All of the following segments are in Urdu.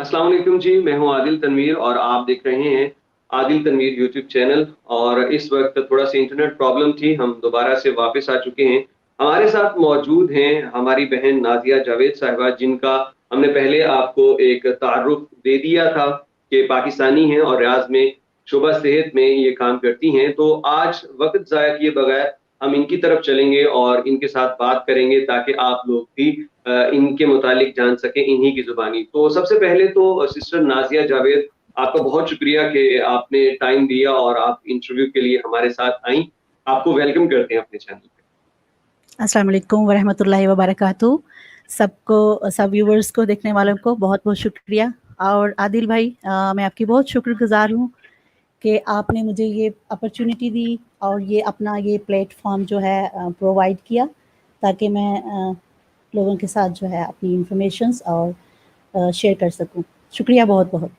السلام علیکم جی، میں ہوں عادل تنویر اور آپ دیکھ رہے ہیں عادل تنویر یوٹیوب چینل. اور اس وقت تھوڑا سی انٹرنیٹ پرابلم تھی، ہم دوبارہ سے واپس آ چکے ہیں. ہمارے ساتھ موجود ہیں ہماری بہن نازیہ جاوید صاحبہ، جن کا ہم نے پہلے آپ کو ایک تعارف دے دیا تھا کہ پاکستانی ہیں اور ریاض میں شعبہ صحت میں یہ کام کرتی ہیں. تو آج وقت ضائع کیے بغیر ہم ان کی طرف چلیں گے اور ان کے ساتھ بات کریں گے تاکہ آپ لوگ بھی ان کے متعلق جان سکیں انہی کی زبانی. تو سب سے پہلے تو سسٹر نازیہ جاوید، آپ کا بہت شکریہ کہ آپ نے ٹائم دیا اور آپ انٹرویو کے لیے ہمارے ساتھ آئیں. آپ کو ویلکم کرتے ہیں اپنے چینل پہ. السلام علیکم ورحمۃ اللہ وبرکاتہ. سب ویورز کو، دیکھنے والوں کو بہت بہت شکریہ. اور عادل بھائی، میں آپ کی بہت شکر گزار ہوں کہ آپ نے مجھے یہ اپرچونٹی دی اور یہ اپنا یہ پلیٹ فارم جو ہے پرووائڈ کیا تاکہ میں لوگوں کے ساتھ جو ہے اپنی انفارمیشنز اور شیئر کر سکوں. شکریہ بہت بہت.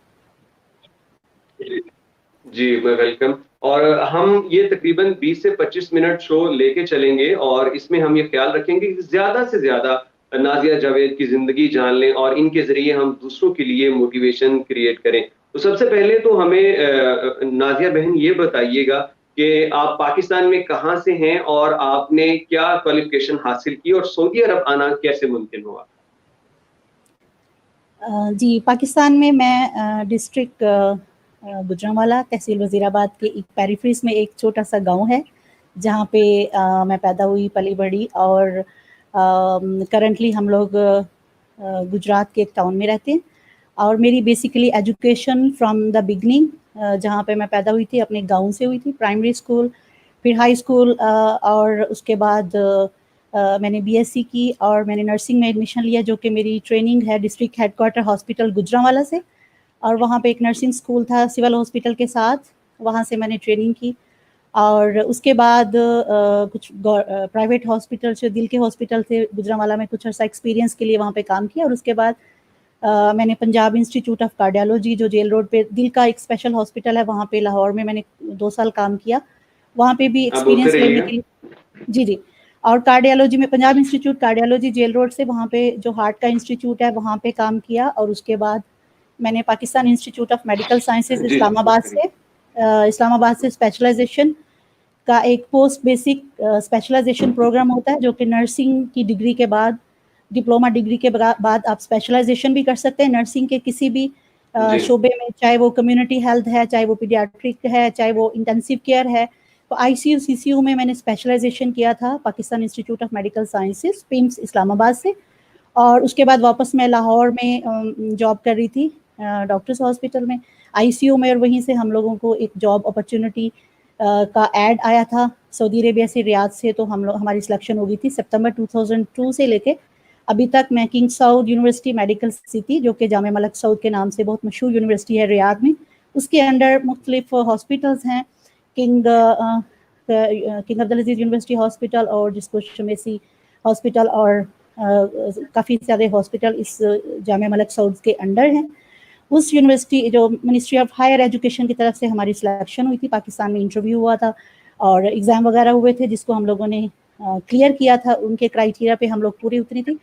جی میں ویلکم. اور ہم یہ تقریباً 20 سے 25 منٹ شو لے کے چلیں گے اور اس میں ہم یہ خیال رکھیں گے کہ زیادہ سے زیادہ نازیہ جاوید کی زندگی جان لیں اور ان کے ذریعے ہم دوسروں کے لیے موٹیویشن کریٹ کریں. تو سب سے پہلے تو ہمیں نازیہ بہن یہ بتائیے گا کہ آپ پاکستان میں کہاں سے ہیں اور آپ نے کیا کوالیفیکیشن حاصل کی اور سعودی عرب آنا کیسے ممکن ہوا؟ جی، پاکستان میں ڈسٹرکٹ گوجرانوالا، تحصیل وزیر آباد کے ایک پیریفریز میں ایک چھوٹا سا گاؤں ہے جہاں پہ میں پیدا ہوئی پلی بڑھی. اور کرنٹلی ہم لوگ گجرات کے ایک ٹاؤن میں رہتے ہیں. اور میری basically education from the beginning جہاں پہ میں پیدا ہوئی تھی اپنے گاؤں سے ہوئی تھی. پرائمری اسکول، پھر ہائی اسکول، اور اس کے بعد میں نے بی ایس سی کی اور میں نے نرسنگ میں ایڈمیشن لیا، جو کہ میری ٹریننگ ہے district headquarter hospital Gujranwala سے. اور وہاں پہ ایک نرسنگ اسکول تھا سول ہاسپٹل کے ساتھ، وہاں سے میں نے ٹریننگ کی. اور اس کے بعد کچھ پرائیویٹ ہاسپٹل سے، دل کے ہاسپٹل تھے گوجرانوالا میں، کچھ عرصہ ایکسپیرینس کے لیے وہاں پہ کام کیا. اور اس کے بعد میں نے پنجاب انسٹیٹیوٹ آف کارڈیالوجی، جو جیل روڈ پہ دل کا ایک اسپیشل ہاسپٹل ہے، وہاں پہ لاہور میں میں نے 2 سال کام کیا. وہاں پہ بھی آپ بولتے ایکسپیرینس لینے رہیے. کے لیے جی. اور کارڈیالوجی میں Punjab Institute Cardiology Jail Road سے، وہاں پہ جو ہارٹ کا انسٹیٹیوٹ ہے وہاں پہ کام کیا. اور اس کے بعد میں نے Pakistan institute of medical sciences جی اسلام آباد سے اسپیشلائزیشن کا ایک پوسٹ بیسک اسپیشلائزیشن پروگرام ہوتا ہے، جو کہ نرسنگ کی ڈگری کے بعد، ڈپلوما ڈگری کے بعد آپ اسپیشلائزیشن بھی کر سکتے ہیں نرسنگ کے کسی بھی جی شعبے میں، چاہے وہ کمیونٹی ہیلتھ ہے، چاہے وہ پیڈیاٹرک ہے، چاہے وہ انٹینسیو کیئر ہے. تو آئی سی یو سی سی یو میں نے اسپیشلائزیشن کیا تھا Pakistan institute of medical sciences PIMS Islamabad سے. اور اس کے بعد واپس میں لاہور میں جاب کر رہی تھی ڈاکٹرس ہاسپٹل میں آئی سی یو میں. اور وہیں سے ہم لوگوں کو ایک جاب اپرچونٹی کا ایڈ آیا تھا سعودی عربیہ سے، ریاض سے. تو ہماری سلیکشن ہو گئی تھی سپتمبر 2002 سے لے کے ابھی تک. میں کنگ سعود یونیورسٹی میڈیکل سٹی، جو کہ جامع ملک سعود کے نام سے بہت مشہور یونیورسٹی ہے ریاض میں، اس کے انڈر مختلف ہاسپٹلز ہیں. کنگ عبدالعزیز یونیورسٹی ہاسپٹل، اور جس کو شمیسی ہاسپٹل، اور کافی سارے ہاسپٹل اس جامع ملک سعود کے انڈر ہیں. اس یونیورسٹی جو منسٹری آف ہائر ایجوکیشن کی طرف سے ہماری سلیکشن ہوئی تھی، پاکستان میں انٹرویو ہوا تھا اور ایگزام وغیرہ ہوئے تھے، جس کو ہم لوگوں نے کلیئر کیا تھا. ان کے کرائٹیریا پہ ہم لوگ پوری اتری تھی.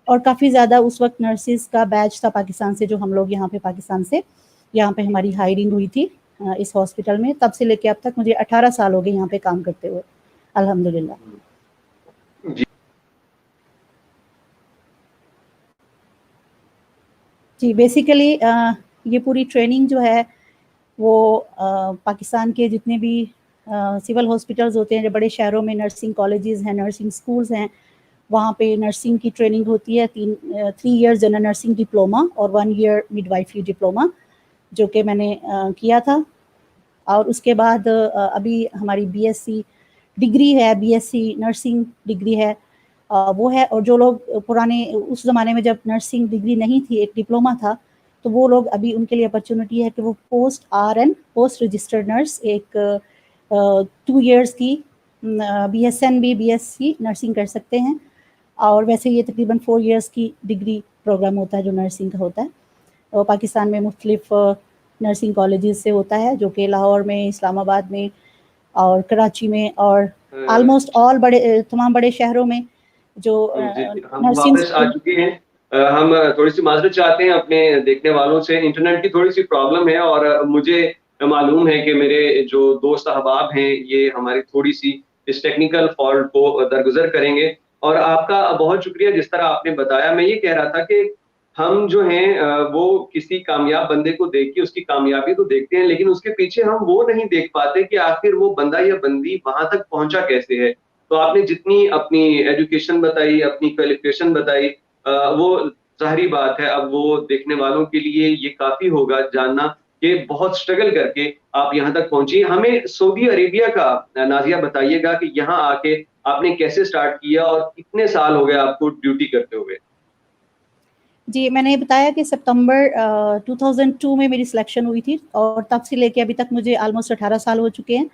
اور کافی زیادہ اس وقت نرسز کا بیچ تھا پاکستان سے، جو ہم لوگ یہاں پہ پاکستان سے یہاں پہ ہماری ہائرنگ ہوئی تھی اس ہاسپٹل میں. تب سے لے کے اب تک مجھے 18 سال ہو گئے یہاں پہ کام کرتے ہوئے، الحمدللہ. جی بیسیکلی یہ پوری ٹریننگ جو ہے وہ پاکستان کے جتنے بھی سول ہاسپٹلز ہوتے ہیں، جو بڑے شہروں میں نرسنگ کالجز ہیں، نرسنگ سکولز ہیں، وہاں پہ نرسنگ کی ٹریننگ ہوتی ہے. 3 ایئر جنرل نرسنگ ڈپلوما اور 1 ایئر مڈ وائفری ڈپلوما، جو کہ میں نے کیا تھا. اور اس کے بعد ابھی ہماری بی ایس سی ڈگری ہے، B S C nursing degree ہے وہ ہے. اور جو لوگ پرانے اس زمانے میں جب نرسنگ ڈگری نہیں تھی، ایک ڈپلوما تھا، تو وہ لوگ ابھی ان کے لیے اپرچونٹی ہے کہ وہ post R N, post registered nurse, ایک 2 ایئرس کی B S N B, B S C nursing کر سکتے ہیں. اور ویسے یہ تقریباً 4 ایئرس کی ڈگری پروگرام ہوتا ہے جو نرسنگ کا ہوتا ہے. اور پاکستان میں مختلف نرسنگ کالجز سے ہوتا ہے، جو کہ لاہور میں، اسلام آباد میں، اور کراچی میں، اور آلموسٹ آل تمام بڑے شہروں میں جو ہم نرسنگ واپس آ اسکول. چکے ہیں. ہم تھوڑی سی معذرت چاہتے ہیں اپنے دیکھنے والوں سے, انٹرنیٹ کی تھوڑی سی پرابلم ہے اور مجھے معلوم ہے کہ میرے جو دوست احباب ہیں یہ ہماری تھوڑی سی اس ٹیکنیکل فالٹ کو درگزر کریں گے. اور آپ کا بہت شکریہ جس طرح آپ نے بتایا. میں یہ کہہ رہا تھا کہ ہم جو ہیں وہ کسی کامیاب بندے کو دیکھ کے اس کی کامیابی تو دیکھتے ہیں, لیکن اس کے پیچھے ہم وہ نہیں دیکھ پاتے کہ آخر وہ بندہ یا بندی وہاں تک پہنچا کیسے ہے. تو آپ نے جتنی اپنی ایجوکیشن بتائی, اپنی کوالیفکیشن بتائی, وہ ظاہری بات ہے اب وہ دیکھنے والوں کے لیے یہ کافی ہوگا جاننا کہ بہت اسٹرگل کر کے آپ یہاں تک پہنچی. ہمیں سعودی عربیہ کا نازیہ بتائیے گا کہ یہاں آ کے آپ نے کیسے سٹارٹ کیا اور کتنے سال ہو گئے آپ کو ڈیوٹی کرتے ہوئے. جی میں نے بتایا کہ سپتمبر 2002 میں میری سلیکشن ہوئی تھی اور تب سے لے کے ابھی تک مجھے آلموسٹ 18 سال ہو چکے ہیں.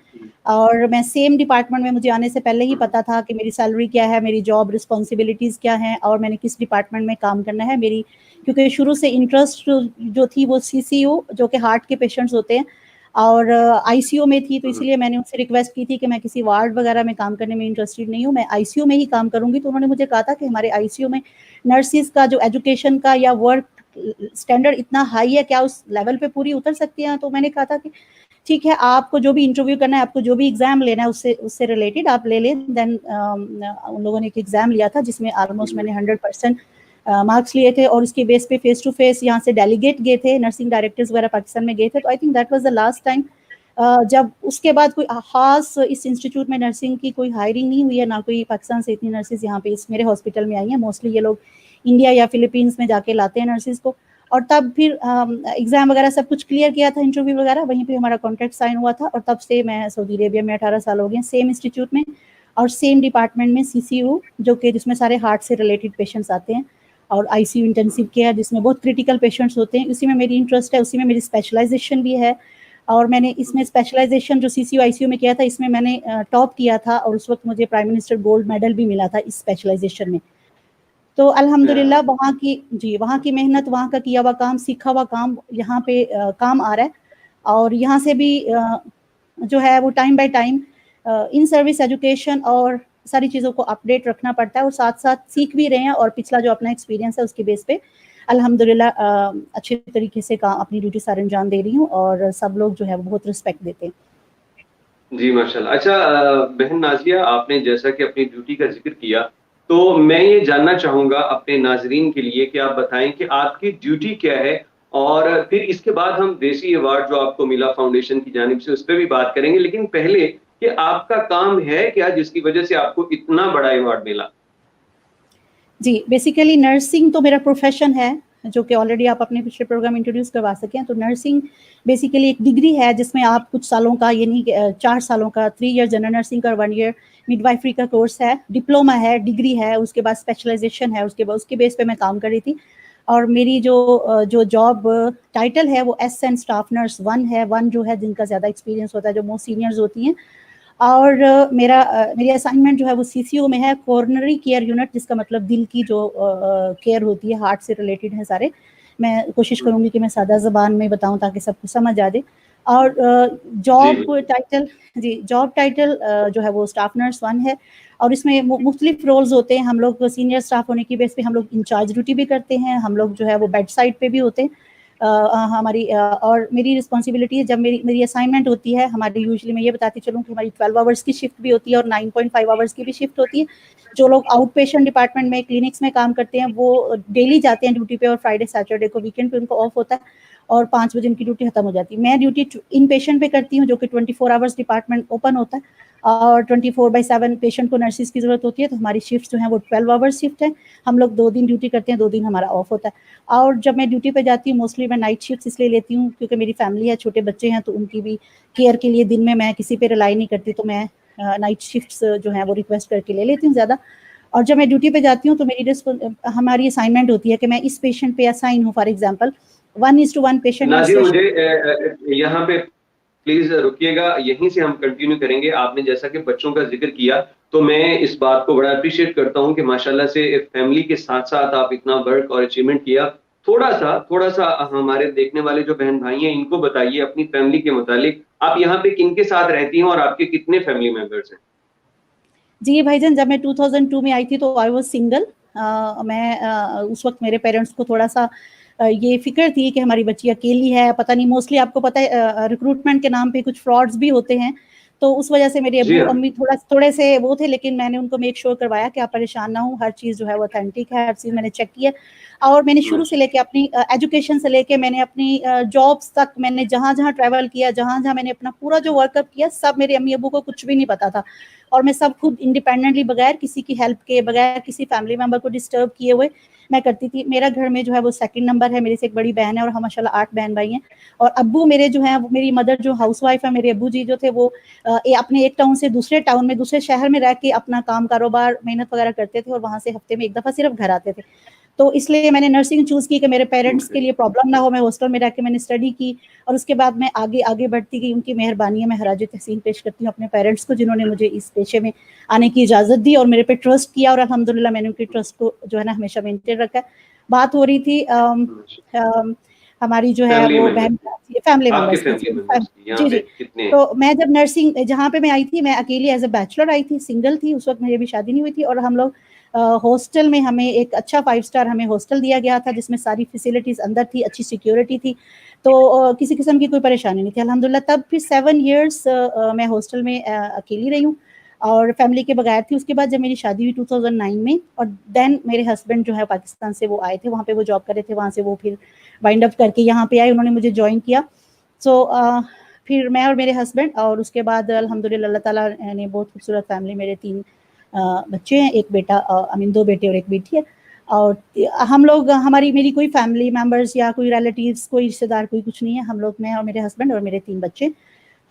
اور میں سیم ڈپارٹمنٹ میں, مجھے آنے سے پہلے ہی پتا تھا کہ میری سیلری کیا ہے, میری جاب رسپانسبلٹیز کیا ہیں اور میں نے کس ڈپارٹمنٹ میں کام کرنا ہے. میری کیونکہ شروع سے انٹرسٹ جو تھی وہ CCU جو کہ ہارٹ کے پیشنٹس ہوتے ہیں اور ICU میں تھی, تو اسی لیے میں نے ان سے ریکویسٹ کی تھی کہ میں کسی وارڈ وغیرہ میں کام کرنے میں انٹرسٹڈ نہیں ہوں, میں ICU میں ہی کام کروں گی. تو انہوں نے مجھے کہا تھا کہ ہمارے ICU میں نرسز کا جو ایجوکیشن کا یا ورک اسٹینڈرڈ اتنا ہائی ہے, کیا اس لیول پہ پوری اتر سکتی ہیں. تو میں نے کہا تھا کہ ٹھیک ہے, آپ کو جو بھی انٹرویو کرنا ہے, آپ کو جو بھی ایگزام لینا ہے اس سے ریلیٹڈ آپ لے لیں. دین ان لوگوں نے ایک ایگزام لیا تھا جس میں آلموسٹ میں نے 100% مارکس لیے تھے اور اس کے بیس پہ فیس ٹو فیس یہاں سے ڈیلیگیٹ گئے تھے, نرسنگ ڈائریکٹرز وغیرہ پاکستان میں گئے تھے. تو I think that was the last time. جب اس کے بعد کوئی خاص اس انسٹیٹیوٹ میں نرسنگ کی کوئی ہائرنگ نہیں ہوئی ہے, نہ کوئی پاکستان سے اتنی نرسز یہاں پہ اس میرے ہاسپٹل میں آئی ہیں. موسٹلی یہ لوگ انڈیا یا فلپینس میں جا کے لاتے ہیں نرسز کو. اور تب پھر ایگزام وغیرہ سب کچھ کلیئر کیا تھا, انٹرویو وغیرہ, وہیں پہ ہمارا کانٹریکٹ سائن ہوا تھا. اور تب سے میں سعودی عربیہ میں 18 سال ہو گئے, سیم انسٹیٹیوٹ میں اور سیم ڈپارٹمنٹ میں CCU جو کہ جس میں سارے ہارٹ سے ریلیٹڈ پیشنٹس آتے ہیں, اور ICU انٹینسیو کیئر جس میں بہت کریٹیکل پیشنٹس ہوتے ہیں. اسی میں میری انٹرسٹ ہے, اسی میں میری اسپیشلائزیشن بھی ہے. اور میں نے اس میں اسپیشلائزیشن جو CCU ICU میں کیا تھا, اس میں نے ٹاپ کیا تھا اور اس وقت مجھے پرائم منسٹر گولڈ میڈل بھی ملا تھا اس اسپیشلائزیشن میں. تو الحمدللہ وہاں کی محنت, وہاں کا کیا ہوا کام, سیکھا ہوا کام یہاں پہ کام آ رہا ہے. اور یہاں سے بھی جو ہے وہ time by time in service education اور ساری چیزوں کو اپڈیٹ رکھنا پڑتا ہے, اور ساتھ ساتھ سیکھ بھی رہے ہیں. اور پچھلا جو اپنا ایکسپیرینس ہے اس کے بیس پہ الحمدللہ اچھے طریقے سے اپنی ڈیوٹی سر انجام دے رہی ہوں, اور سب لوگ جو ہے وہ بہت رسپیکٹ دیتے ہیں. جی ماشاءاللہ. اچھا بہن نازیہ, آپ نے جیسا کہ اپنی ڈیوٹی کا ذکر کیا, تو میں یہ جاننا چاہوں گا اپنے ناظرین کے لیے کہ آپ بتائیں کہ آپ کی ڈیوٹی کیا ہے, اور پھر اس کے بعد ہم دیسی ایوارڈ جو آپ کو ملا فاؤنڈیشن کی جانب سے اس پہ بھی بات کریں گے. لیکن پہلے کہ آپ کا کام ہے کیا جس کی وجہ سے آپ کو اتنا بڑا ایوارڈ ملا؟ جی بیسیکلی نرسنگ تو میرا پروفیشن ہے, جو کہ آلریڈی آپ اپنے پچھلے پروگرام انٹروڈیوس کروا سکیں. تو نرسنگ بیسیکلی ایک ڈگری ہے جس میں آپ کچھ سالوں کا, یعنی 4 سالوں کا 3 ایئر جنرل نرسنگ کا, 1 ایئر مڈ وائفری کا کورس ہے, ڈپلوما ہے, ڈگری ہے, اس کے بعد اسپیشلائزیشن ہے, اس کے بیس پہ میں کام کر رہی تھی. اور میری جو جاب ٹائٹل ہے وہ SN اسٹاف نرس 1 ہے. 1 جو ہے جن کا زیادہ ایکسپیرینس ہوتا ہے, جو موسٹ سینئرز ہوتی ہیں. اور میری اسائنمنٹ جو ہے وہ CCU میں ہے, کورنری کیئر یونٹ, جس کا مطلب دل کی جو کیئر ہوتی ہے, ہارٹ سے ریلیٹڈ ہیں سارے. میں کوشش کروں گی کہ میں سادہ زبان میں بتاؤں تاکہ سب کو سمجھ آ جائے. اور جاب ٹائٹل جو ہے وہ اسٹاف نرس 1 ہے. اور اس میں مختلف رولز ہوتے ہیں. ہم لوگ سینئر اسٹاف ہونے کی بیس پہ ہم لوگ انچارج ڈیوٹی بھی کرتے ہیں, ہم لوگ جو ہے وہ بیڈ سائڈ پہ بھی ہوتے ہیں. ہماری اور میری رسپانسبلٹی ہے, جب میری اسائنمنٹ ہوتی ہے, ہماری یوزلی میں یہ بتاتی چلوں کہ ہماری 12 آورس کی شفٹ بھی ہوتی ہے اور 9.5 آورس کی بھی شفٹ ہوتی ہے. جو لوگ آؤٹ پیشنٹ ڈپارٹمنٹ میں کلینکس میں کام کرتے ہیں وہ ڈیلی جاتے ہیں ڈیوٹی پہ, اور فرائیڈے سیٹرڈے کو ویکینڈ پہ ان کو آف ہوتا ہے, اور 5 بجے ان کی ڈیوٹی ختم ہو جاتی ہے. میں ڈیوٹی ان پیشنٹ پہ کرتی ہوں, جو کہ 24 آورس ڈپارٹمنٹ اوپن ہوتا ہے, اور 24/7 پیشنٹ کو نرسز کی ضرورت ہوتی ہے. تو ہماری شفٹ جو ہیں وہ 12 آورس شفٹ ہے. ہم لوگ 2 دن ڈیوٹی کرتے ہیں, 2 دن ہمارا آف ہوتا ہے. اور جب میں ڈیوٹی پہ جاتی ہوں موسٹلی میں نائٹ شفٹ اس لیے لیتی ہوں کیونکہ میری فیملی ہے, چھوٹے بچے ہیں, تو ان کی بھی کیئر کے لیے دن میں کسی پہ ریلائی نہیں کرتی, تو میں نائٹ شفٹس جو ہیں وہ ریکویسٹ کر کے لے لیتی ہوں زیادہ. اور جب میں ڈیوٹی پہ جاتی ہوں تو ہماری اسائنمنٹ ہوتی ہے کہ میں اس پیشنٹ پہ اسائن ہوں. فار ایگزامپل 1:1 پیشنٹ نازیہ مجھے یہاں پہ پلیز رکیے گا, یہیں سے ہم کنٹینیو کریں گے. آپ نے جیسا کہ بچوں کا ذکر کیا, تو میں اس بات کو بڑا اپریشیٹ کرتا ہوں کہ ماشاءاللہ سے فیملی کے ساتھ ساتھ آپ اتنا ورک اور اچیومنٹ کیا. تھوڑا سا ہمارے دیکھنے والے جو بہن بھائی ہیں ان کو بتائیے اپنی فیملی کے متعلق, آپ یہاں پہ کن کے ساتھ رہتی ہیں اور آپ کے کتنے فیملی ممبرس ہیں؟ جی بھائی جان, جب میں 2002 میں آئی تھی تو آئی واز سنگل, میں اس وقت میرے پیرنٹس کو تھوڑا سا یہ فکر تھی کہ ہماری بچی اکیلی ہے, پتہ نہیں, موسٹلی آپ کو پتہ ہے ریکروٹمنٹ کے نام پہ کچھ فراڈز بھی ہوتے ہیں, تو اس وجہ سے میرے جی ابو ہاں. امی تھوڑے سے وہ تھے, لیکن میں نے ان کو میک شور کروایا کہ آپ پریشان نہ ہوں, ہر چیز جو ہے وہ اتھینٹک ہے, ہر چیز میں نے چیک کی ہے. اور میں نے شروع سے لے کے اپنی ایجوکیشن سے لے کے میں نے اپنی جابس تک, میں نے جہاں جہاں ٹریول کیا, جہاں جہاں میں نے اپنا پورا جو ورک اپ کیا, سب میرے امی ابو کو کچھ بھی نہیں پتا تھا, اور میں سب خود انڈیپینڈنٹلی بغیر کسی کی ہیلپ کے, بغیر کسی فیملی ممبر کو ڈسٹرب کیے ہوئے میں کرتی تھی. میرا گھر میں جو ہے وہ سیکنڈ نمبر ہے, میرے سے ایک بڑی بہن ہے, اور ہم ماشاء اللہ 8 بہن بھائی ہیں. اور ابو میرے جو ہیں, میری مدر جو ہاؤس وائف ہے, میرے ابو جی جو تھے وہ اپنے ایک ٹاؤن سے دوسرے ٹاؤن میں, دوسرے شہر میں رہ کے اپنا کام کاروبار محنت وغیرہ کرتے تھے, اور وہاں سے ہفتے میں ایک دفعہ صرف گھر آتے تھے. تو اس لیے میں نے نرسنگ چوز کی کہ میرے پیرنٹس کے لیے پرابلم نہ ہو. میں ہاسٹل میں رہ کے میں نے اسٹڈی کی, اور اس کے بعد میں آگے بڑھتی گئی. ان کی مہربانی ہے, میں خراج تحسین پیش کرتی ہوں اپنے پیرنٹس کو, جنہوں نے مجھے اس پیشے میں آنے کی اجازت دی اور میرے پہ ٹرسٹ کیا, اور الحمدللہ میں نے ان کی ٹرسٹ کو جو ہے نا ہمیشہ مینٹین رکھا ہے. بات ہو رہی تھی ہماری جو ہے فیملی وہ ممبر بہن فیملی آپ کے ممبرس کی. فیملی ممبرس کی یہاں جی پہ جی. کتنے؟ تو میں جب نرسنگ جہاں پہ میں آئی تھی, میں اکیلی ایز اے بیچلر آئی تھی, سنگل تھی اس وقت, میری بھی شادی نہیں ہوئی تھی, اور ہم لوگ ہاسٹل میں, ہمیں ایک اچھا 5 اسٹار ہمیں ہاسٹل دیا گیا تھا, جس میں ساری فیسلٹیز اندر تھی, اچھی سیکیورٹی تھی, تو کسی قسم کی کوئی پریشانی نہیں تھی الحمدللہ. تب پھر 7 ایئرس میں ہاسٹل میں اکیلی رہی ہوں اور فیملی کے بغیر تھی. اس کے بعد جب میری شادی ہوئی 2009 میں, اور دین میرے ہسبینڈ جو ہے پاکستان سے وہ آئے تھے, وہاں پہ وہ جاب کر رہے تھے, وہاں سے وہ پھر وائنڈ اپ کر کے یہاں پہ آئے, انہوں نے مجھے جوائن کیا. سو پھر میں اور میرے ہسبینڈ, اور اس کے بعد الحمدللہ اللہ تعالیٰ نے بہت خوبصورت فیملی, میرے 3 بچے ہیں, ایک بیٹا, 2 بیٹے اور ایک بیٹی ہے. اور ہم لوگ, میری کوئی فیملی ممبرس یا کوئی ریلیٹیوز, کوئی رشتے دار, کوئی کچھ نہیں ہے. ہم لوگ, میں اور میرے ہسبینڈ اور میرے 3 بچے,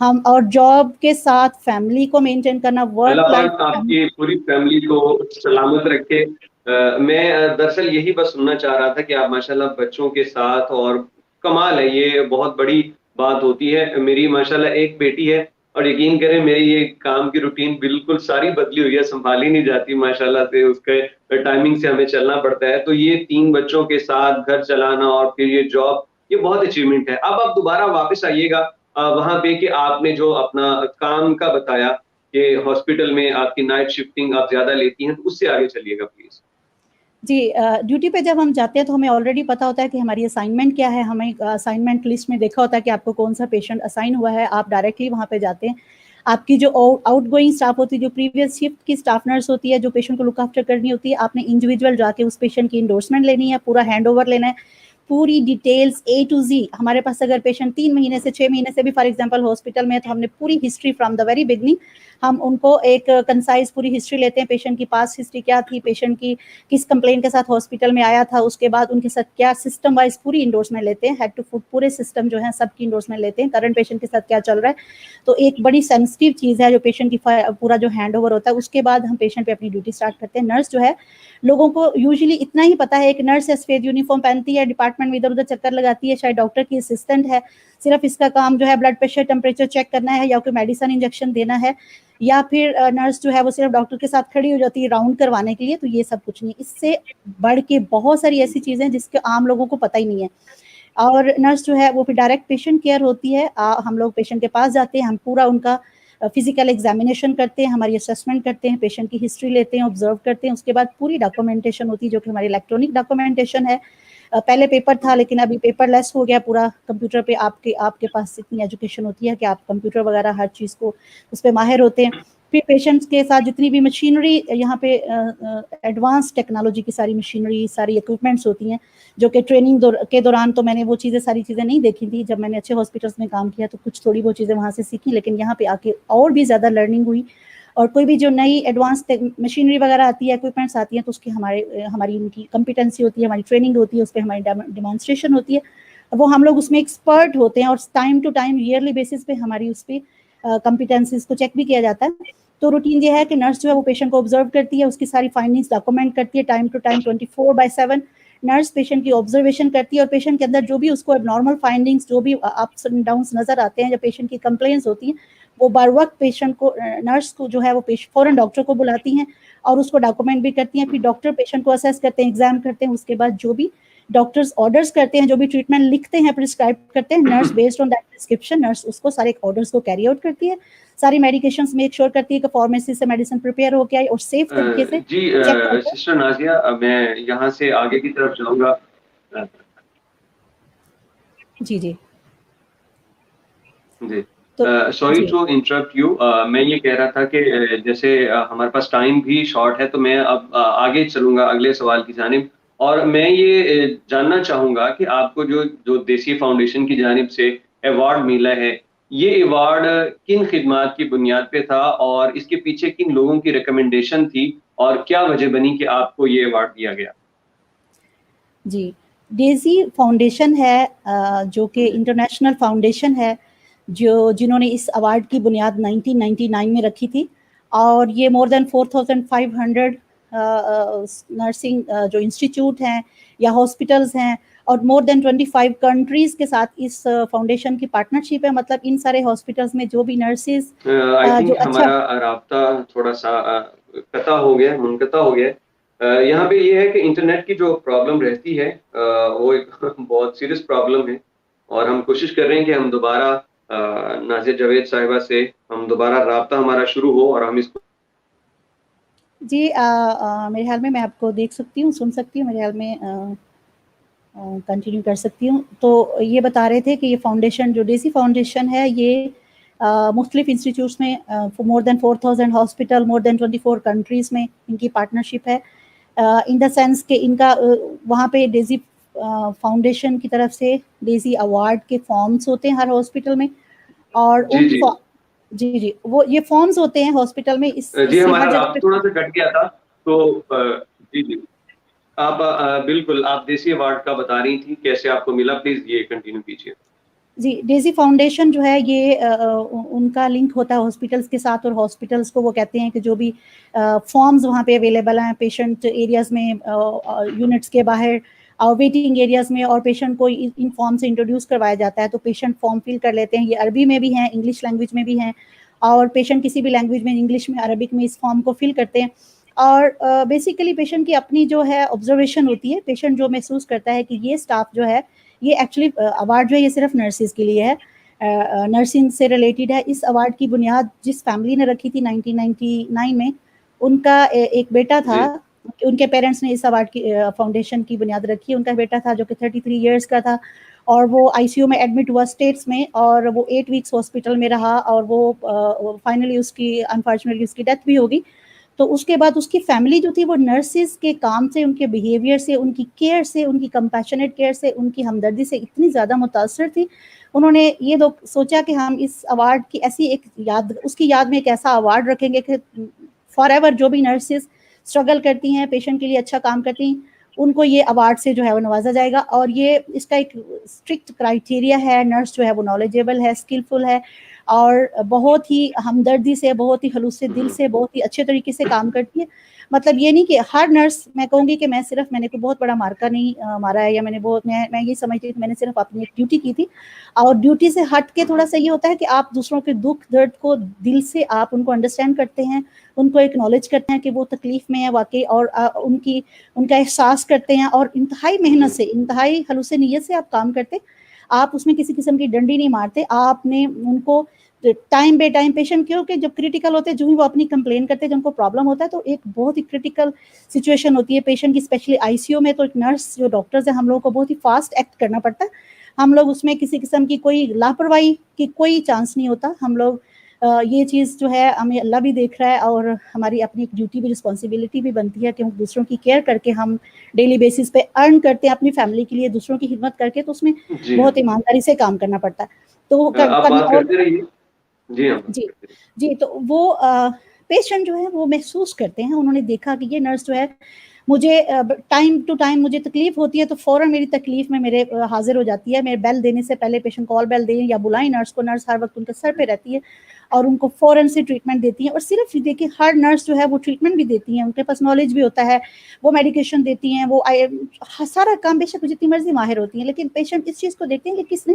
ہم, اور جاب کے ساتھ فیملی کو مینٹین کرنا, ورک اللہ لائف. پاک آپ کی پوری فیملی کو سلامت رکھے. میں دراصل یہی بس سننا چاہ رہا تھا کہ آپ ماشاءاللہ بچوں کے ساتھ, اور کمال ہے, یہ بہت بڑی بات ہوتی ہے. میری ماشاءاللہ ایک بیٹی ہے, اور یقین کریں میری یہ کام کی روٹین بالکل ساری بدلی ہوئی ہے, سنبھالی نہیں جاتی ماشاءاللہ سے, اس کے ٹائمنگ سے ہمیں چلنا پڑتا ہے. تو یہ 3 بچوں کے ساتھ گھر چلانا اور پھر یہ جاب, یہ بہت اچیومنٹ ہے. اب آپ دوبارہ واپس آئیے گا وہاں پہ, کہ آپ نے جو اپنا کام کا بتایا کہ ہاسپٹل میں آپ کی نائٹ شفٹنگ آپ زیادہ لیتی ہیں, تو اس سے آگے چلیے گا پلیز. جی, ڈیوٹی پہ جب ہم جاتے ہیں تو ہمیں آلریڈی پتا ہوتا ہے کہ ہماری اسائنمنٹ کیا ہے. ہمیں اسائنمنٹ لسٹ میں دیکھا ہوتا ہے کہ آپ کو کون سا پیشنٹ اسائن ہوا ہے, آپ ڈائریکٹلی وہاں پہ جاتے ہیں. آپ کی جو آؤٹ گوئنگ اسٹاف ہوتی ہے, جو پریویس شفٹ کی اسٹاف نرس ہوتی ہے, جو پیشنٹ کو لک آفٹر کرنی ہوتی ہے, آپ نے انڈیویجول جا کے اس پیشنٹ کی انڈورسمنٹ لینی ہے, پورا ہینڈ اوور لینا ہے, پوری ڈیٹیلز A to Z. ہمارے پاس اگر پیشنٹ 3 مہینے سے 6 مہینے سے بھی فار ایگزامپل ہاسپٹل میں ہے, تو ہم نے پوری history from the very beginning, ہم ان کو ایک کنسائز پوری ہسٹری لیتے ہیں. پیشنٹ کی پاس ہسٹری کیا تھی, پیشنٹ کی کس کمپلین کے ساتھ ہاسپٹل میں آیا تھا, اس کے بعد ان کے ساتھ کیا سسٹم وائز پوری انڈورسمنٹ لیتے ہیں, ہیڈ ٹو فٹ پورے سسٹم جو ہے سب کی انڈورسمنٹ لیتے ہیں, کرنٹ پیشنٹ کے ساتھ کیا چل رہا ہے. تو ایک بڑی سینسٹیو چیز ہے جو پیشنٹ کی پورا جو ہینڈ اوور ہوتا ہے. اس کے بعد ہم پیشنٹ پہ اپنی ڈیوٹی اسٹارٹ کرتے ہیں. نرس جو ہے, لوگوں کو یوزلی اتنا ہی پتا ہے, ایک نرس ہے سفید یونیفارم پہنتی ہے, ڈپارٹمنٹ میں ادھر ادھر چکر لگاتی ہے, شاید ڈاکٹر کی اسسٹنٹ ہے, صرف اس کا کام جو ہے بلڈ پریشر ٹمپریچر چیک کرنا ہے, یا کوئی میڈیسن انجیکشن دینا ہے, یا پھر نرس جو ہے وہ صرف ڈاکٹر کے ساتھ کھڑی ہو جاتی ہے راؤنڈ کروانے کے لیے. تو یہ سب کچھ نہیں, اس سے بڑھ کے بہت ساری ایسی چیزیں جس کے عام لوگوں کو پتہ ہی نہیں ہے. اور نرس جو ہے وہ پھر ڈائریکٹ پیشنٹ کیئر ہوتی ہے. ہم لوگ پیشنٹ کے پاس جاتے ہیں, ہم پورا ان کا فزیکل ایگزامینیشن کرتے ہیں, ہماری اسسمنٹ کرتے ہیں, پیشنٹ کی ہسٹری لیتے ہیں, آبزرو کرتے ہیں. اس کے بعد پوری ڈاکومنٹیشن ہوتی ہے جو کہ ہماری الیکٹرانک ڈاکومنٹیشن ہے. پہلے پیپر تھا لیکن ابھی پیپر لیس ہو گیا, پورا کمپیوٹر پہ. آپ کے پاس اتنی ایجوکیشن ہوتی ہے کہ آپ کمپیوٹر وغیرہ ہر چیز کو اس پہ ماہر ہوتے ہیں. پھر پیشنٹس کے ساتھ جتنی بھی مشینری یہاں پہ ایڈوانس ٹیکنالوجی کی ساری مشینری, ساری اکوپمنٹس ہوتی ہیں, جو کہ ٹریننگ کے دوران تو میں نے وہ چیزیں ساری چیزیں نہیں دیکھی تھی. جب میں نے اچھے ہاسپٹلس میں کام کیا تو کچھ تھوڑی وہ چیزیں وہاں سے سیکھی, لیکن یہاں پہ آ کے اور بھی زیادہ لرننگ ہوئی. اور کوئی بھی جو نئی ایڈوانس مشینری وغیرہ آتی ہے, اکوپمنٹس آتی ہیں, تو اس کی ہماری ان کی کمپیٹنسی ہوتی ہے, ہماری ٹریننگ ہوتی ہے, اس پہ ہماری ڈیمانسٹریشن ہوتی ہے. وہ ہم لوگ اس میں ایکسپرٹ ہوتے ہیں, اور time to time yearly basis پہ ہماری اس پہ کمپیٹنسیز کو چیک بھی کیا جاتا ہے. تو روٹین یہ ہے کہ نرس جو ہے وہ پیشنٹ کو آبزرو کرتی ہے, اس کی ساری فائنڈنگس ڈاکومنٹ کرتی ہے time to time 24/7. Nurse patient کی آبزرویشن کرتی ہے, اور پیشنٹ کے اندر جو بھی اس کو نارمل فائنڈنگس, جو بھی اپس اینڈ ڈاؤنس نظر آتے ہیں, جو پیشنٹ کی کمپلینس ہوتی ہیں, وہ بر وقت پیشنٹ کو, نرس کو جو ہے وہ فوراً ڈاکٹر کو بلاتی ہیں اور اس کو ڈاکومنٹ بھی کرتی ہیں. پھر ڈاکٹر پیشنٹ کو اسیس کرتے ہیں, ایگزام کرتے ہیں. اس کے بعد جو بھی ڈاکٹرز آرڈرز کرتے ہیں, جو بھی ٹریٹمنٹ لکھتے ہیں, پرسکرائب کرتے ہیں, nurse based on that prescription nurse اس کو سارے آرڈرز کو کیری آؤٹ کرتی ہے, ساری میڈیکیشنز میک شور کرتی ہے کہ فارمیسی سے میڈیسن پریپیئر ہو کے آئے اور سیف طریقے سے جی چیک کر کے. سسٹر نازیہ, میں یہاں سے آگے کی طرف جاؤں گا. جی جی جی تو سوری جی ٹو انٹرپٹ یو, میں یہ کہہ رہا تھا کہ جیسے ہمارے پاس ٹائم بھی شارٹ ہے, تو میں اب آگے چلوں گا اگلے سوال کی جانب, اور میں یہ جاننا چاہوں گا کہ آپ کو جو دیسی فاؤنڈیشن کی جانب سے ایوارڈ ملا ہے, یہ ایوارڈ کن خدمات کی بنیاد پہ تھا, اور اس کے پیچھے کن لوگوں کی ریکمنڈیشن تھی, اور کیا وجہ بنی کہ آپ کو یہ ایوارڈ دیا گیا؟ جی, ڈیزی فاؤنڈیشن ہے جو کہ انٹرنیشنل فاؤنڈیشن ہے, جنہوں نے اس ایوارڈ کی بنیاد 1999 میں رکھی تھی, اور یہ مور دین 4500 نرسنگ جو انسٹیٹیوٹ ہیں یا ہاسپٹلز ہیں, اور مور دین 25 کنٹریز کے ساتھ اس فاؤنڈیشن کی پارٹنرشپ ہے. مطلب ان سارے ہاسپٹلز میں جو بھی نرسز آئی جو تھنک اچھا ہمارا رابطہ تھوڑا سا منقطع ہو گیا. یہاں پہ یہ ہے کہ انٹرنیٹ کی جو پرابلم رہتی ہے وہ ایک بہت سیریس پرابلم ہے, اور ہم کوشش کر رہے ہیں کہ ہم دوبارہ نازیہ جاوید صاحبہ سے ہم دوبارہ رابطہ ہمارا شروع ہو, اور ہم اس کو جی میرے خیال میں آپ کو دیکھ سکتی ہوں, سن سکتی ہوں, میرے خیال میں کنٹینیو کر سکتی ہوں. تو یہ بتا رہے تھے کہ یہ فاؤنڈیشن جو ڈیزی فاؤنڈیشن ہے, یہ مختلف انسٹیٹیوٹس میں مور دین 4000 ہاسپٹل, مور دین 24 کنٹریز میں ان کی پارٹنرشپ ہے, ان دا سینس کہ ان کا وہاں پہ ڈیزی فاؤنڈیشن کی طرف سے ڈیزی ایوارڈ کے فارمز ہوتے ہیں ہر ہاسپٹل میں, اور جی ان جی جی جی وہ یہ فارمز ہوتے ہیں ہاسپٹل میں, اس جی سے ہر ہمارا جگہ رابطہ پہ. تھوڑا سا کٹ گیا تھا, تو جی جی آپ بالکل آپ دیسی ایوارڈ کا بتا رہی تھی, کیسے آپ کو ملا, پلیز یہ کنٹینیو کیجیے. جی, ڈیزی فاؤنڈیشن جو ہے یہ ان کا لنک ہوتا ہے ہاسپٹلس کے ساتھ, اور ہاسپٹلس کو وہ کہتے ہیں کہ جو بھی فارمز وہاں پہ اویلیبل ہیں پیشنٹ ایریاز میں, یونٹس کے باہر اور ویٹنگ ایریاز میں, اور پیشنٹ کو ان فارم سے انٹروڈیوس کروایا جاتا ہے, تو پیشنٹ فارم فل کر لیتے ہیں. یہ عربی میں بھی ہیں, انگلش لینگویج میں بھی ہیں, اور پیشنٹ کسی بھی لینگویج میں, انگلش میں, عربک میں اس فارم کو فل کرتے ہیں. اور بیسیکلی پیشنٹ کی اپنی جو ہے آبزرویشن ہوتی ہے, پیشنٹ جو محسوس کرتا ہے کہ یہ اسٹاف جو ہے, یہ ایکچولی ایوارڈ جو ہے یہ صرف نرسز کے لیے ہے, نرسنگ سے ریلیٹڈ ہے. اس ایوارڈ کی بنیاد جس فیملی نے رکھی تھی 1999 میں, ان کا ایک بیٹا تھا, ان کے پیرنٹس نے اس ایوارڈ کی فاؤنڈیشن کی بنیاد رکھی. ان کا بیٹا تھا جو کہ 33 ایئرس کا تھا, اور وہ آئی سی یو میں ایڈمٹ ہوا اسٹیٹس میں, اور وہ 8 ویکس ہاسپٹل میں رہا, اور وہ فائنلی اس کی انفارچونیٹلی اس کی ڈیتھ بھی ہوگی. تو اس کے بعد اس کی فیملی جو تھی وہ نرسز کے کام سے, ان کے بیہیویئر سے, ان کی کیئر سے, ان کی کمپیشنیٹ کیئر سے, ان کی ہمدردی سے اتنی زیادہ متاثر تھی. انہوں نے یہ سوچا کہ ہم اس ایوارڈ کی ایسی ایک یاد, اس کی یاد میں ایک ایسا ایوارڈ رکھیں گے کہ فار ایور جو بھی نرسز اسٹرگل کرتی ہیں, پیشنٹ کے لیے اچھا کام کرتی ہیں, ان کو یہ ایوارڈ سے جو ہے وہ نوازا جائے گا. اور یہ اس کا ایک اسٹرکٹ کرائٹیریا ہے, نرس جو ہے وہ نالجیبل ہے, اسکلفل ہے, اور بہت ہی ہمدردی سے, بہت ہی خلوص دل سے, بہت ہی اچھے طریقے سے کام کرتی ہے. مطلب یہ نہیں کہ ہر نرس, میں کہوں گی کہ میں نے کوئی بہت بڑا مارکا نہیں مارا ہے, یا میں یہ سمجھتی ہوں کہ میں نے صرف اپنی ایک ڈیوٹی کی تھی, اور ڈیوٹی سے ہٹ کے تھوڑا سا یہ ہوتا ہے کہ آپ دوسروں کے دکھ درد کو دل سے آپ ان کو انڈرسٹینڈ کرتے ہیں, ان کو ایکنالج کرتے ہیں کہ وہ تکلیف میں ہے واقعی, اور ان کا احساس کرتے ہیں, اور انتہائی محنت سے, انتہائی خلوص نیت سے آپ کام کرتے. آپ اس میں کسی قسم کی ڈنڈی نہیں مارتے, آپ نے ان کو ٹائم بے ٹائم پیشنٹ کیوں کہ جب کریٹیکل ہوتے ہیں, جو ہی وہ اپنی کمپلین کرتے ہیں, جب ان کو پرابلم ہوتا ہے, تو ایک بہت ہی کریٹیکل سچویشن ہوتی ہے پیشنٹ کی, اسپیشلی آئی سی یو میں, تو ایک نرس جو ڈاکٹرز ہیں, ہم لوگوں کو بہت ہی فاسٹ ایکٹ کرنا پڑتا ہے. ہم لوگ اس میں کسی قسم کی کوئی لاپرواہی کی کوئی چانس نہیں ہوتا. ہم لوگ یہ چیز جو ہے ہمیں اللہ بھی دیکھ رہا ہے, اور ہماری اپنی ایک ڈیوٹی بھی, رسپانسبلٹی بھی بنتی ہے کہ ہم دوسروں کی کیئر کر کے ہم ڈیلی بیسس پہ ارن کرتے ہیں اپنی فیملی کے لیے, دوسروں کی خدمت کر کے, تو اس میں جی بہت ایمانداری سے کام کرنا پڑتا ہے. تو آپ بات کرتے رہیے. جی ہاں جی جی, تو وہ پیشنٹ جو ہے وہ محسوس کرتے ہیں, انہوں نے دیکھا کہ یہ نرس جو ہے, مجھے ٹائم ٹو ٹائم مجھے تکلیف ہوتی ہے تو فوراً میری تکلیف میں میرے حاضر ہو جاتی ہے. میرے بیل دینے سے پہلے پیشنٹ کال بیل دیں یا بلائیں نرس کو, نرس ہر وقت ان کے سر پہ رہتی ہے, اور ان کو فوراً سے ٹریٹمنٹ دیتی ہیں. اور صرف دیکھیں, ہر نرس جو ہے وہ ٹریٹمنٹ بھی دیتی ہیں, ان کے پاس نالج بھی ہوتا ہے, وہ میڈیکیشن دیتی ہیں, وہ سارا کام بے شک جتنی مرضی ماہر ہوتی ہیں, لیکن پیشنٹ اس چیز کو دیکھتے ہیں کہ کس نے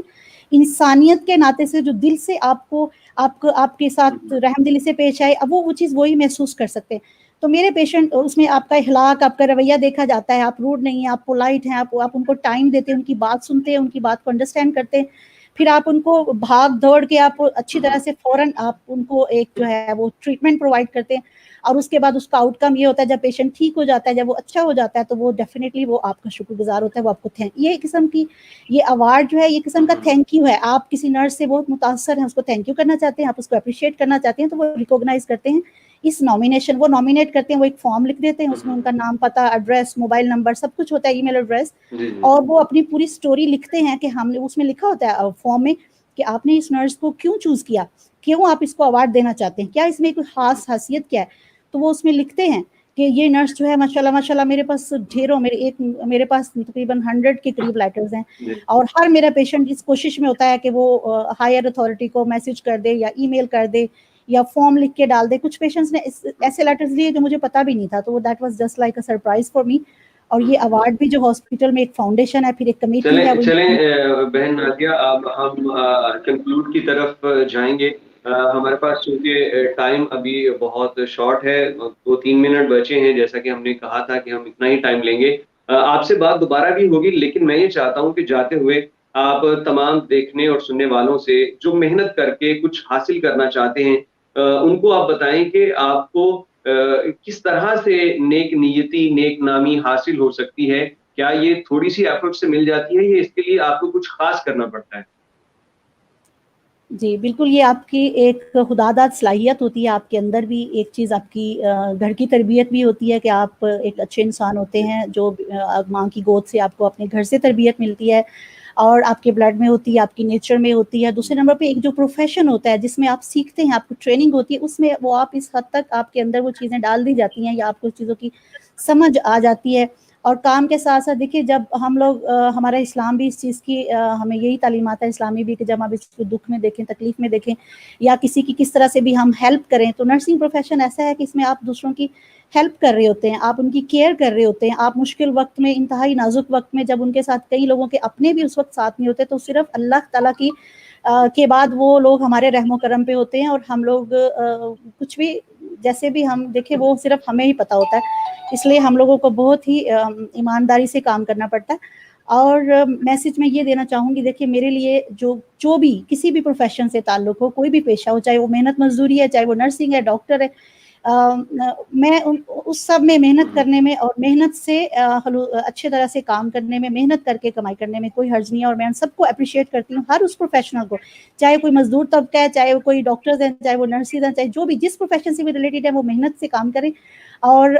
انسانیت کے ناطے سے جو دل سے آپ کے ساتھ رحم دلی سے پیش آئے, اب وہ چیز وہی محسوس کر سکتے ہیں. تو میرے پیشنٹ اس میں آپ کا اخلاق, آپ کا رویہ دیکھا جاتا ہے, آپ روڈ نہیں ہیں, آپ پولائٹ ہیں, آپ ان کو ٹائم دیتے ہیں, ان کی بات سنتے ہیں, ان کی بات کو انڈرسٹینڈ کرتے ہیں, پھر آپ ان کو بھاگ دوڑ کے آپ اچھی طرح سے فوراً آپ ان کو ایک جو ہے وہ ٹریٹمنٹ پرووائڈ کرتے ہیں, اور اس کے بعد اس کا آؤٹ کم یہ ہوتا ہے جب پیشنٹ ٹھیک ہو جاتا ہے, جب وہ اچھا ہو جاتا ہے, تو وہ ڈیفینیٹلی وہ آپ کا شکر گزار ہوتا ہے, وہ آپ کو یہ قسم کی یہ ایوارڈ جو ہے یہ قسم کا تھینک یو ہے. آپ کسی نرس سے بہت متاثر ہیں, اس کو تھینک یو کرنا چاہتے ہیں, آپ اس کو اپریشیٹ کرنا چاہتے ہیں, تو وہ ریکوگنائز کرتے ہیں اس نامینیشن, وہ نامینیٹ کرتے ہیں, وہ ایک فارم لکھ دیتے ہیں, اس میں ان کا نام, پتہ, ایڈریس, موبائل نمبر سب کچھ ہوتا ہے, ای میل ایڈریس, اور وہ اپنی پوری سٹوری لکھتے ہیں کہ ہم نے, اس میں لکھا ہوتا ہے فارم میں کہ آپ نے اس نرس کو کیوں چوز کیا, کیوں آپ اس کو ایوارڈ دینا چاہتے ہیں, کیا اس میں کوئی خاص خاصیت کیا ہے. تو وہ اس میں لکھتے ہیں کہ یہ نرس جو ہے ماشاءاللہ میرے پاس ڈھیروں, میرے پاس تقریباً 100 کے قریب لیٹرز ہیں, اور ہر میرا پیشنٹ اس کوشش میں ہوتا ہے کہ وہ ہائر اتھارٹی کو میسج کر دے یا ای میل کر دے یا فارم لکھ کے ڈال دے. کچھ پیشنٹس نے ایسے لیٹرز لیے جو مجھے پتا بھی نہیں تھا, تو that was just like a surprise for me. اور یہ ایوارڈ بھی جو ہاسپٹل میں ایک فاؤنڈیشن ہے, پھر ایک کمیٹی ہے. چلیں بہن نازیہ, اب ہم کنکلوڈ کی طرف جائیں گے. ہمارے پاس چونکہ ٹائم ابھی بہت شارٹ ہے, 2-3 منٹ بچے ہیں, جیسا کہ ہم نے کہا تھا کہ ہم اتنا ہی ٹائم لیں گے. آپ سے بات دوبارہ بھی ہوگی, لیکن میں یہ چاہتا ہوں کہ جاتے ہوئے آپ تمام دیکھنے اور سننے والوں سے جو محنت کر کے کچھ حاصل کرنا چاہتے ہیں ان کو آپ بتائیں کہ آپ کو کس طرح سے نیک نیتی, نیک نامی حاصل ہو سکتی ہے. کیا یہ تھوڑی سی ایفرٹ سے مل جاتی ہے یا اس کے لیے آپ کو کچھ خاص کرنا پڑتا ہے؟ جی بالکل, یہ آپ کی ایک خداداد صلاحیت ہوتی ہے, آپ کے اندر بھی ایک چیز, آپ کی گھر کی تربیت بھی ہوتی ہے کہ آپ ایک اچھے انسان ہوتے ہیں, جو ماں کی گود سے آپ کو اپنے گھر سے تربیت ملتی ہے, اور آپ کے بلڈ میں ہوتی ہے, آپ کی نیچر میں ہوتی ہے. دوسرے نمبر پہ ایک جو پروفیشن ہوتا ہے جس میں آپ سیکھتے ہیں, آپ کو ٹریننگ ہوتی ہے, اس میں وہ آپ اس حد تک آپ کے اندر وہ چیزیں ڈال دی جاتی ہیں یا آپ کو اس چیزوں کی سمجھ آ جاتی ہے. اور کام کے ساتھ ساتھ دیکھیے, جب ہم لوگ, ہمارا اسلام بھی اس چیز کی ہمیں یہی تعلیمات ہے اسلامی بھی, کہ جب آپ اس کو دکھ میں دیکھیں, تکلیف میں دیکھیں, یا کسی کی کس طرح سے بھی ہم ہیلپ کریں, تو نرسنگ پروفیشن ایسا ہے کہ اس میں آپ دوسروں کی ہیلپ کر رہے ہوتے ہیں, آپ ان کی کیئر کر رہے ہوتے ہیں. آپ مشکل وقت میں, انتہائی نازک وقت میں, جب ان کے ساتھ کئی لوگوں کے اپنے بھی اس وقت ساتھ نہیں ہوتے, تو صرف اللہ تعالیٰ کی کے بعد وہ لوگ ہمارے رحم و کرم پہ ہوتے ہیں, اور ہم لوگ کچھ بھی جیسے بھی ہم دیکھیں وہ صرف ہمیں ہی پتہ ہوتا ہے. اس لیے ہم لوگوں کو بہت ہی ایمانداری سے کام کرنا پڑتا ہے. اور میسج میں یہ دینا چاہوں گی, دیکھیے میرے لیے جو بھی کسی بھی پروفیشن سے تعلق ہو, کوئی بھی پیشہ ہو, چاہے وہ محنت مزدوری ہے, چاہے وہ نرسنگ ہے, ڈاکٹر ہے, میں اس سب میں محنت کرنے میں اور محنت سے اچھے طرح سے کام کرنے میں, محنت کر کے کمائی کرنے میں کوئی حرج نہیں ہے. اور میں ان سب کو اپریشیٹ کرتی ہوں, ہر اس پروفیشنل کو, چاہے کوئی مزدور طبقہ ہے, چاہے وہ کوئی ڈاکٹرز ہیں, چاہے وہ نرسز ہیں, چاہے جو بھی جس پروفیشن سے بھی ریلیٹڈ ہے, وہ محنت سے کام کریں, اور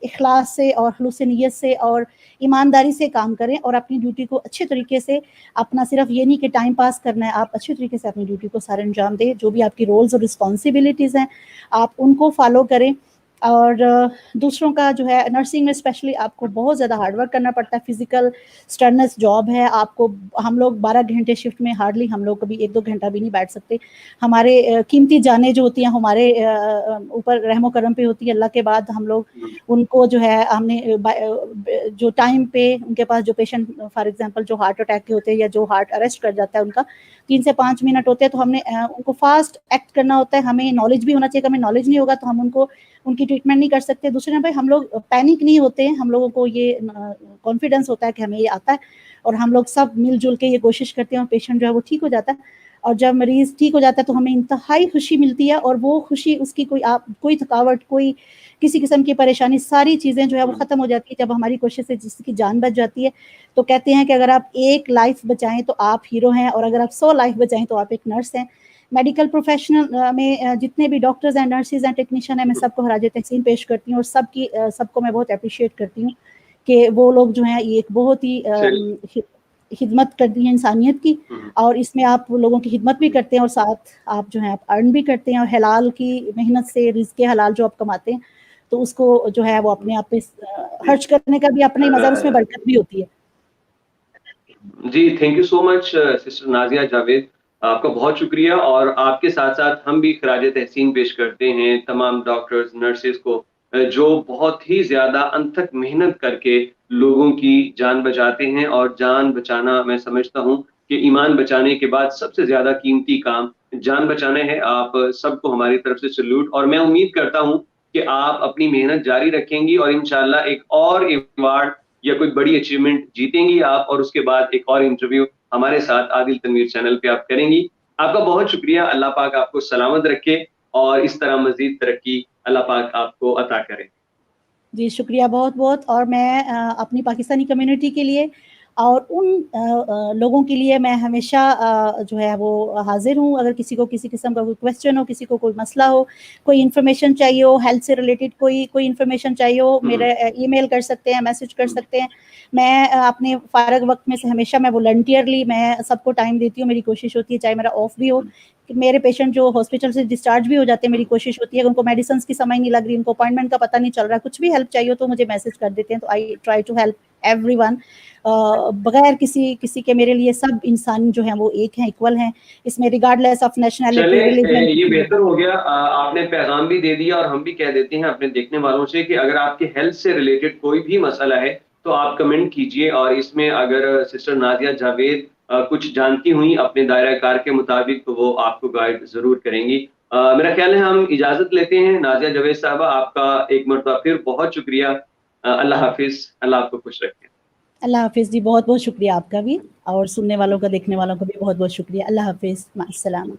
اخلاص سے اور خلوص نیت سے اور ایمانداری سے کام کریں, اور اپنی ڈیوٹی کو اچھے طریقے سے, اپنا صرف یہ نہیں کہ ٹائم پاس کرنا ہے, آپ اچھے طریقے سے اپنی ڈیوٹی کو سارے انجام دیں. جو بھی آپ کی رولز اور رسپانسبلٹیز ہیں آپ ان کو فالو کریں. اور دوسروں کا جو ہے, نرسنگ میں اسپیشلی آپ کو بہت زیادہ ہارڈ ورک کرنا پڑتا ہے, فزیکل اسٹرنس جاب ہے. آپ کو, ہم لوگ 12 گھنٹے شفٹ میں, ہارڈلی ہم لوگ کبھی 1-2 گھنٹہ بھی نہیں بیٹھ سکتے. ہمارے قیمتی جانیں جو ہوتی ہیں ہمارے اوپر رحم و کرم پہ ہوتی ہے اللہ کے بعد, ہم لوگ ان کو جو ہے, ہم نے جو ٹائم پہ ان کے پاس جو پیشنٹ فار ایگزامپل جو ہارٹ اٹیک کے ہوتے ہیں یا جو ہارٹ اریسٹ کر جاتا ہے, ان کا 3 سے 5 منٹ ہوتے ہیں, تو ہم نے ان کو فاسٹ ایکٹ کرنا ہوتا ہے. ہمیں نالج بھی ہونا چاہیے, کہ ہمیں نالج نہیں ہوگا تو ہم ان کی ٹریٹمنٹ نہیں کر سکتے. دوسرے نمبر ہم لوگ پینک نہیں ہوتے ہیں, ہم لوگوں کو یہ کانفیڈنس ہوتا ہے کہ ہمیں یہ آتا ہے, اور ہم لوگ سب مل جل کے یہ کوشش کرتے ہیں, اور پیشنٹ جو ہے وہ ٹھیک ہو جاتا ہے. اور جب مریض ٹھیک ہو جاتا ہے تو ہمیں انتہائی خوشی ملتی ہے, اور وہ خوشی, اس کی کوئی تھکاوٹ, کوئی کسی قسم کی پریشانی, ساری چیزیں جو ہے وہ ختم ہو جاتی ہے جب ہماری کوشش سے جس کی جان بچ جاتی ہے. تو کہتے ہیں کہ اگر آپ ایک لائف بچائیں تو آپ ہیرو ہیں, اور اگر آپ 100 لائف بچائیں تو آپ ایک نرس ہیں. میڈیکل پروفیشنل میں جتنے بھی ڈاکٹرز ہیں, نرسز ہیں, ٹیکنیشین ہیں, میں سب کو خراج تحسین پیش کرتی ہوں, اور سب کو میں بہت اپریشیٹ کرتی ہوں کہ وہ لوگ جو ہیں یہ ایک بہت ہی خدمت کرتی ہیں انسانیت کی, اور اس میں آپ لوگوں کی خدمت بھی کرتے ہیں, اور ساتھ آپ جو ہیں آپ ارن بھی کرتے ہیں, اور حلال کی محنت سے رزق حلال جو آپ کماتے ہیں, تو اس کو جو ہے وہ اپنے آپ پہ خرچ کرنے کا بھی اپنا ہی مزہ, اس میں برکت بھی ہوتی ہے. جی thank you so much sister Nazia Javed, آپ کا بہت شکریہ. اور آپ کے ساتھ ساتھ ہم بھی خراج تحسین پیش کرتے ہیں تمام ڈاکٹرز, نرسز کو, جو بہت ہی زیادہ انتھک محنت کر کے لوگوں کی جان بچاتے ہیں. اور جان بچانا, میں سمجھتا ہوں کہ ایمان بچانے کے بعد سب سے زیادہ قیمتی کام جان بچانا ہے. آپ سب کو ہماری طرف سے سلوٹ, اور میں امید کرتا ہوں کہ آپ اپنی محنت جاری رکھیں گی اور انشاءاللہ ایک اور ایوارڈ یا کوئی بڑی اچیومنٹ جیتیں گی آپ, اور اس کے بعد ایک اور انٹرویو ہمارے ساتھ عادل تنویر چینل پہ آپ کریں گی. آپ کا بہت شکریہ. اللہ پاک آپ کو سلامت رکھے اور اس طرح مزید ترقی اللہ پاک آپ کو عطا کرے. جی شکریہ بہت بہت. اور میں اپنی پاکستانی کمیونٹی کے لیے اور ان لوگوں کے لیے میں ہمیشہ جو ہے وہ حاضر ہوں. اگر کسی کو کسی قسم کا کوئی کویسچن ہو, کسی کو کوئی مسئلہ ہو, کوئی انفارمیشن چاہیے ہو, ہیلتھ سے ریلیٹڈ کوئی انفارمیشن چاہیے ہو, میرے ای میل کر سکتے ہیں, میسج کر سکتے ہیں. میں اپنے فارغ وقت میں سے ہمیشہ میں والنٹیئرلی میں سب کو ٹائم دیتی ہوں. میری کوشش ہوتی ہے چاہے میرا آف بھی ہو کہ میرے پیشنٹ جو ہاسپٹل سے ڈسچارج بھی ہو جاتے ہیں, میری کوشش ہوتی ہے کہ ان کو میڈیسنس کی سمجھ نہیں لگ رہی, ان کو اپائنٹمنٹ کا پتہ نہیں چل رہا, کچھ بھی ہیلپ چاہیے ہو تو مجھے میسج کر دیتے ہیں. تو I try to help everyone بغیر کسی کے. میرے لیے سب انسان جو ہیں وہ ایک ہیں, ایکول ہیں, اس میں regard less of nationality, religion. یہ بہتر ہو گیا, آپ نے پیغام بھی دے دیا اور ہم بھی کہہ دیتے ہیں اپنے دیکھنے والوں سے کہ اگر آپ کے ہیلتھ سے ریلیٹڈ کوئی بھی مسئلہ ہے تو آپ کمنٹ کیجئے, اور اس میں اگر سسٹر نازیہ جاوید کچھ جانتی ہوئی اپنے دائرہ کار کے مطابق تو وہ آپ کو گائیڈ ضرور کریں گی. میرا خیال ہے ہم اجازت لیتے ہیں. نازیہ جاوید صاحبہ, آپ کا ایک مرتبہ پھر بہت شکریہ. اللہ حافظ. اللہ آپ کو خوش رکھے. اللہ حافظ جی. بہت بہت شکریہ آپ کا بھی, اور سننے والوں کا, دیکھنے والوں کا بھی بہت بہت شکریہ. اللہ حافظ. مع السلامہ.